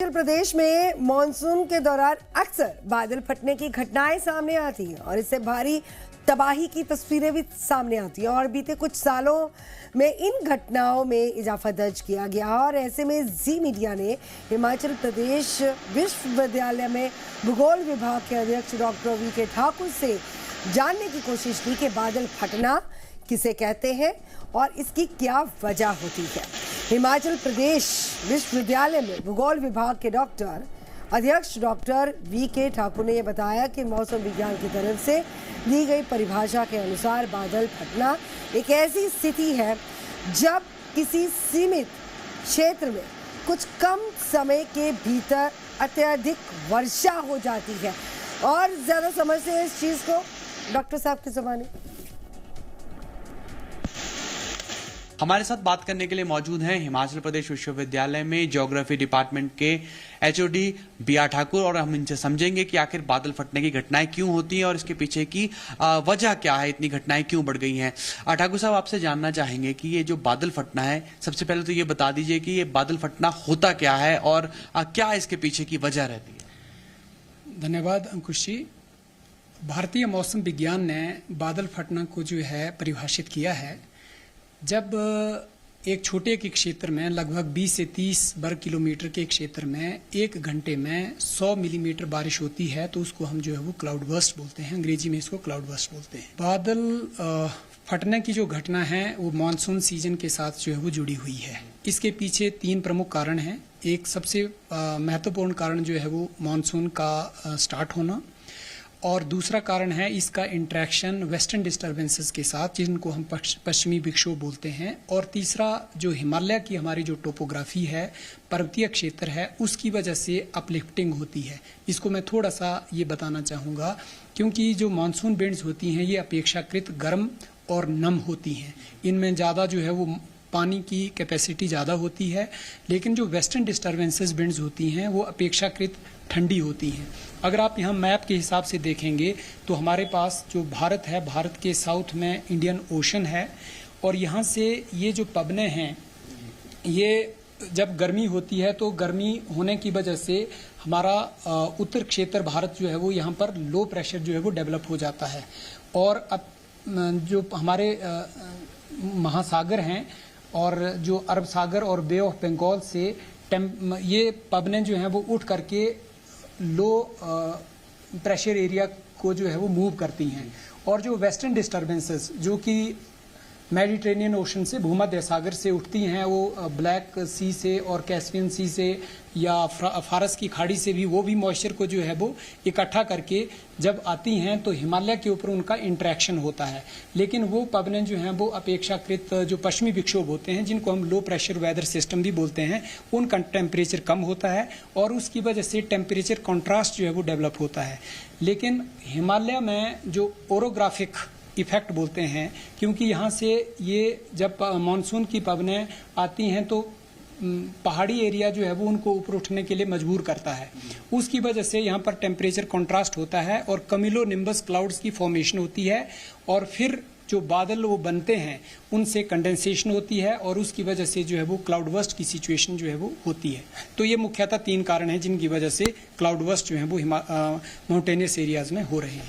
हिमाचल प्रदेश में मानसून के दौरान अक्सर बादल फटने की घटनाएं सामने आती हैं और इससे भारी तबाही की तस्वीरें भी सामने आती हैं और बीते कुछ सालों में इन घटनाओं में इजाफा दर्ज किया गया और ऐसे में जी मीडिया ने हिमाचल प्रदेश विश्वविद्यालय में भूगोल विभाग के अध्यक्ष डॉक्टर वीके ठाकुर से जानने की कोशिश की कि बादल फटना किसे कहते हैं और इसकी क्या वजह होती है। हिमाचल प्रदेश विश्वविद्यालय में भूगोल विभाग के अध्यक्ष डॉक्टर वीके ठाकुर ने यह बताया कि मौसम विज्ञान की तरफ से दी गई परिभाषा के अनुसार बादल फटना एक ऐसी स्थिति है जब किसी सीमित क्षेत्र में कुछ कम समय के भीतर अत्यधिक वर्षा हो जाती है। और ज्यादा समझते हैं इस चीज को डॉक्टर साहब की ज़बानी। हमारे साथ बात करने के लिए मौजूद हैं हिमाचल प्रदेश विश्वविद्यालय में ज्योग्राफी डिपार्टमेंट के एचओडी बीआर ठाकुर और हम इनसे समझेंगे कि आखिर बादल फटने की घटनाएं क्यों होती हैं और इसके पीछे की वजह क्या है, इतनी घटनाएं क्यों बढ़ गई हैं। ठाकुर साहब, आपसे जानना चाहेंगे कि ये जो बादल फटना है, सबसे पहले तो ये बता दीजिए कि ये बादल फटना होता क्या है और क्या इसके पीछे की वजह रहती है। धन्यवाद अंकुश जी। भारतीय मौसम विज्ञान ने बादल फटना को जो है परिभाषित किया है जब एक छोटे के क्षेत्र में लगभग 20 से 30 वर्ग किलोमीटर के क्षेत्र में एक घंटे में 100 मिलीमीटर बारिश होती है तो उसको हम जो है वो क्लाउड बर्स्ट बोलते हैं। अंग्रेजी में इसको क्लाउड बर्स्ट बोलते हैं। बादल फटने की जो घटना है वो मानसून सीजन के साथ जो है वो जुड़ी हुई है। इसके पीछे 3 प्रमुख कारण हैं। एक सबसे महत्वपूर्ण कारण जो है वो मानसून का स्टार्ट होना और दूसरा कारण है इसका इंटरेक्शन वेस्टर्न डिस्टर्बेंसेस के साथ जिनको हम पश्चिमी विक्षोभ बोलते हैं। और तीसरा जो हिमालय की हमारी जो टोपोग्राफी है, पर्वतीय क्षेत्र है, उसकी वजह से अपलिफ्टिंग होती है। इसको मैं थोड़ा सा ये बताना चाहूँगा क्योंकि जो मानसून विंड्स होती हैं ये अपेक्षाकृत गर्म और नम होती हैं। इनमें ज़्यादा जो है वो पानी की कैपेसिटी ज़्यादा होती है, लेकिन जो वेस्टर्न डिस्टर्बेंसेस विंड्स होती हैं वो अपेक्षाकृत ठंडी होती हैं। अगर आप यहाँ मैप के हिसाब से देखेंगे तो हमारे पास जो भारत है, भारत के साउथ में इंडियन ओशन है और यहाँ से ये जो पवने हैं ये जब गर्मी होती है तो गर्मी होने की वजह से हमारा उत्तर क्षेत्र भारत जो है वो यहाँ पर लो प्रेशर जो है वो डेवलप हो जाता है और अब जो हमारे महासागर हैं और जो अरब सागर और बे ऑफ बंगाल से ये पवने जो हैं वो उठ करके लो प्रेशर एरिया को जो है वो मूव करती हैं और जो वेस्टर्न डिस्टर्बेंसेस जो कि मेडिटेरेनियन ओशन से भूमध्य सागर से उठती हैं वो ब्लैक सी से और कैस्पियन सी से या फारस की खाड़ी से भी वो भी मॉइस्चर को जो है वो इकट्ठा करके जब आती हैं तो हिमालय के ऊपर उनका इंटरेक्शन होता है। लेकिन वो पवने जो हैं वो अपेक्षाकृत जो पश्चिमी विक्षोभ होते हैं जिनको हम लो प्रेशर वेदर सिस्टम भी बोलते हैं, उनका टेम्परेचर कम होता है और उसकी वजह से टेम्परेचर कॉन्ट्रास्ट जो है वो डेवलप होता है। लेकिन हिमालय में जो ओरोग्राफिक इफेक्ट बोलते हैं क्योंकि यहाँ से ये जब मानसून की पवनें आती हैं तो पहाड़ी एरिया जो है वो उनको ऊपर उठने के लिए मजबूर करता है। उसकी वजह से यहाँ पर टेम्परेचर कंट्रास्ट होता है और कमिलो निम्बस क्लाउड्स की फॉर्मेशन होती है और फिर जो बादल वो बनते हैं उनसे कंडेंसेशन होती है और उसकी वजह से जो है वो क्लाउड बर्स्ट की सिचुएशन जो है वो होती है। तो ये मुख्यतः 3 कारण हैं जिनकी वजह से क्लाउड बर्स्ट जो है वो माउंटेनियस एरियाज में हो रहे हैं।